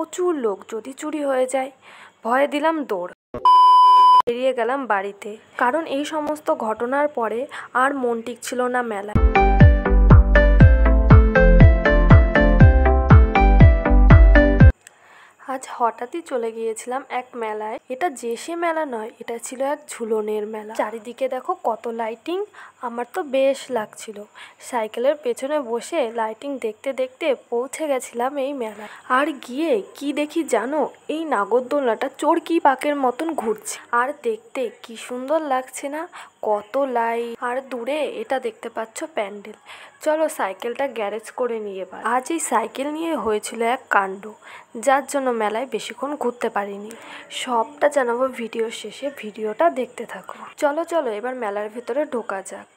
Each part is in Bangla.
প্রচুর লোক, যদি চুরি হয়ে যায়। ভয়ে দিলাম দৌড়, বেরিয়ে গেলাম বাড়িতে। কারণ এই সমস্ত ঘটনার পরে আর মন টিকছিল না মেলায়। আজ হঠাৎই চলে গিয়েছিলাম এক মেলায়। এটা যে সে মেলা নয়, এটা ছিল এক ঝুলনের মেলা। চারিদিকে দেখো কত লাইটিং, আমার তো বেশ লাগছিল। সাইকেলের পেছনে বসে লাইটিং দেখতে দেখতে পৌঁছে গেছিলাম এই মেলা। আর গিয়ে কি দেখি জানো, এই নাগরদোলনাটা চড়কি পাকের মতন ঘুরছে। আর দেখতে কি সুন্দর লাগছে না, কত লাইট। আর দূরে এটা দেখতে পাচ্ছ প্যান্ডেল। চলো সাইকেলটা গ্যারেজ করে নিয়ে এবার। আজ এই সাইকেল নিয়ে হয়েছিল এক কাণ্ড, যার জন্য মেলায় বেশিক্ষণ ঘুরতে পারিনি। সবটা জানাবো ভিডিওর শেষে, ভিডিওটা দেখতে থাকো। চলো চলো এবার মেলার ভেতরে ঢোকা যাক।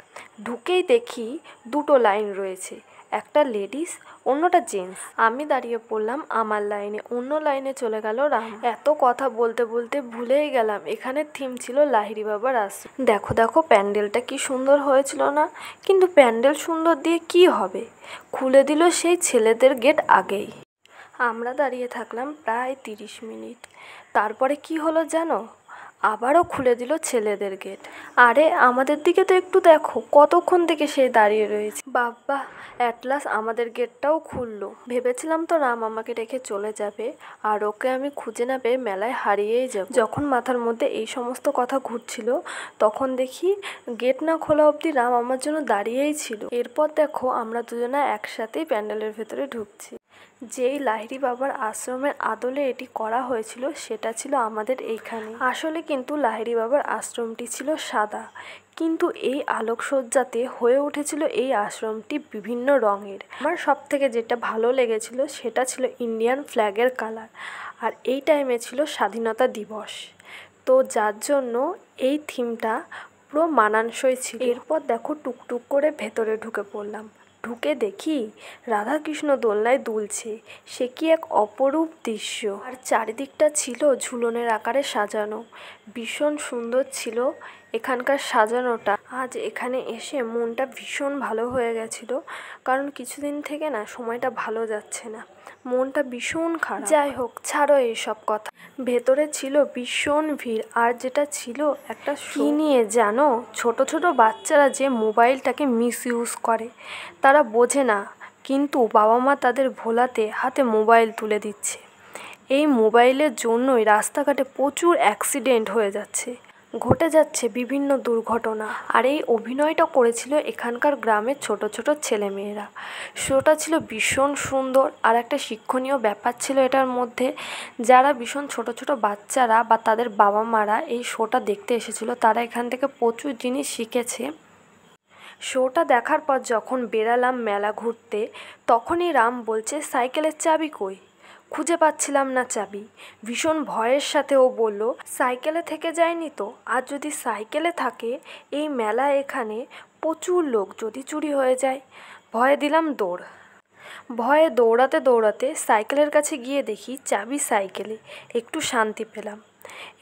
ঢুকেই দেখি দুটো লাইন রয়েছে, একটা লেডিস, অন্যটা জেন্টস। আমি দাঁড়িয়ে পড়লাম আমার লাইনে, অন্য লাইনে চলে গেল রাম। এত কথা বলতে বলতে ভুলেই গেলাম এখানে থিম ছিল লাহিড়ী বাবার আশ্রম। দেখো দেখো প্যান্ডেলটা কি সুন্দর হয়েছিল না? কিন্তু প্যান্ডেল সুন্দর দিয়ে কি হবে, খুলে দিল সেই ছেলেদের গেট আগেই। আমরা দাঁড়িয়ে থাকলাম প্রায় 30 মিনিট। তারপরে কি হলো জানো, আবারও খুলে দিল ছেলেদের গেট। আরে আমাদের দিকে তো একটু দেখো, কতক্ষণ থেকে সে দাঁড়িয়ে রয়েছে। বাবা, অ্যাট লাস্ট আমাদের গেটটাও খুললো। ভেবেছিলাম তো রাম আমাকে রেখে চলে যাবে, আর ওকে আমি খুঁজে না পেয়ে মেলায় হারিয়েই যাব। যখন মাথার মধ্যে এই সমস্ত কথা ঘুরছিল, তখন দেখি গেট না খোলা অবধি রাম আমার জন্য দাঁড়িয়েই ছিল। এরপর দেখো আমরা দুজনা একসাথেই প্যান্ডেলের ভেতরে ঢুকছি। যেই লাহিড়ী বাবার আশ্রমের আদলে এটি করা হয়েছিল সেটা ছিল আমাদের এইখানে। আসলে কিন্তু লাহিড়ী বাবার আশ্রমটি ছিল সাদা, কিন্তু এই আলোকসজ্জাতে হয়ে উঠেছিল এই আশ্রমটি বিভিন্ন রঙের। আমার সব থেকে যেটা ভালো লেগেছিল সেটা ছিল ইন্ডিয়ান ফ্ল্যাগের কালার, আর এই টাইমে ছিল স্বাধীনতা দিবস, তো যার জন্য এই থিমটা পুরো মানানসই ছিল। এরপর দেখো টুকটুক করে ভেতরে ঢুকে পড়লাম। ঢুকে দেখি রাধাকৃষ্ণ দোলনায় দুলছে, সে কি এক অপরূপ দৃশ্য। আর চারিদিকটা ছিল ঝুলনের আকারে সাজানো, ভীষণ সুন্দর ছিল এখানকার সাজানোটা। আজ এখানে এসে মনটা ভীষণ ভালো হয়ে গেছিল, কারণ কিছুদিন থেকে না সময়টা ভালো যাচ্ছে না, মনটা ভীষণ খারাপ। যাই হোক, ছাড়ো এইসব কথা। ভেতরে ছিল ভীষণ ভিড়, আর যেটা ছিল একটা কি নিয়ে জানো, ছোট ছোট বাচ্চারা যে মোবাইলটাকে মিসইউজ করে, তারা বোঝে না, কিন্তু বাবা মা তাদের ভোলাতে হাতে মোবাইল তুলে দিচ্ছে। এই মোবাইলের জন্যই রাস্তাঘাটে প্রচুর অ্যাক্সিডেন্ট হয়ে যাচ্ছে, ঘটে যাচ্ছে বিভিন্ন দুর্ঘটনা। আর এই অভিনয়টা করেছিল এখানকার গ্রামের ছোট ছোট ছেলেমেয়েরা। শোটা ছিল ভীষণ সুন্দর, আর একটা শিক্ষণীয় ব্যাপার ছিল এটার মধ্যে। যারা ভীষণ ছোট ছোট বাচ্চারা বা তাদের বাবা মারা এই শোটা দেখতে এসেছিল, তারা এখান থেকে প্রচুর জিনিস শিখেছে। শোটা দেখার পর যখন বেরালাম মেলা ঘুরতে, তখনই রাম বলছে সাইকেলের চাবি কই? খুঁজে পাচ্ছিলাম না চাবি। ভীষণ ভয়ের সাথে ও বলল সাইকেলে থেকে যায়নি তো, আর যদি সাইকেলে থাকে, এই মেলা এখানে প্রচুর লোক, যদি চুরি হয়ে যায়। ভয়ে দিলাম দৌড়। ভয়ে দৌড়াতে দৌড়াতে সাইকেলের কাছে গিয়ে দেখি চাবি সাইকেলে, একটু শান্তি পেলাম।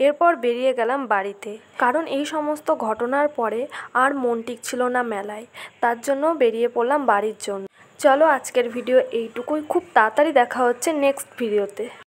এরপর বেরিয়ে গেলাম বাড়িতে, কারণ এই সমস্ত ঘটনার পরে আর মন টিকছিল না মেলায়, তার জন্য বেরিয়ে পড়লাম বাড়ির জন্য। চলো আজকের ভিডিও এইটুকুই, খুব তাড়াতাড়ি দেখা হচ্ছে নেক্সট ভিডিওতে।